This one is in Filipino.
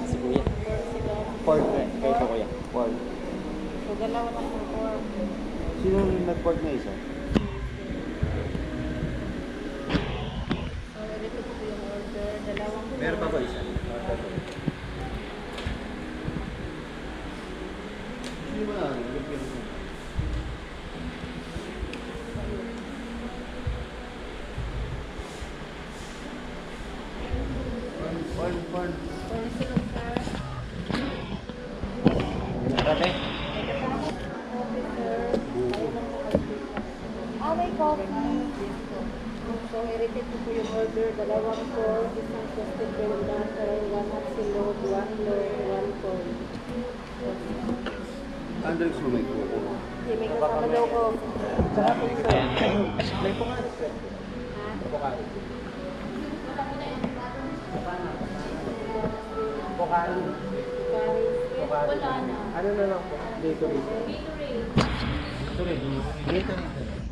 Si Kuya. Pork sila. Pork. Kaya ito Kuya. Pork. So, dalawa lang po pork. Sino yung nag-pork na isa? So, repeat po yung order. Dalawang pork. Meron pa ba isa? Hindi mo na. Pork. Pork sila, sir. Ate? Coffee, sir. May coffee. So, i-repeat ko po yung order. Dalawang pork, isang toasted bread butter, one hot silog, one loaf, one corn. Andrex mo may kuko. Hindi, may kasama daw ko. Saka po yung may pukalit sir. Ha? Pukalit. Pukalit. Wala na. Ano na lang po? Dito rin. Dito rin. Dito rin.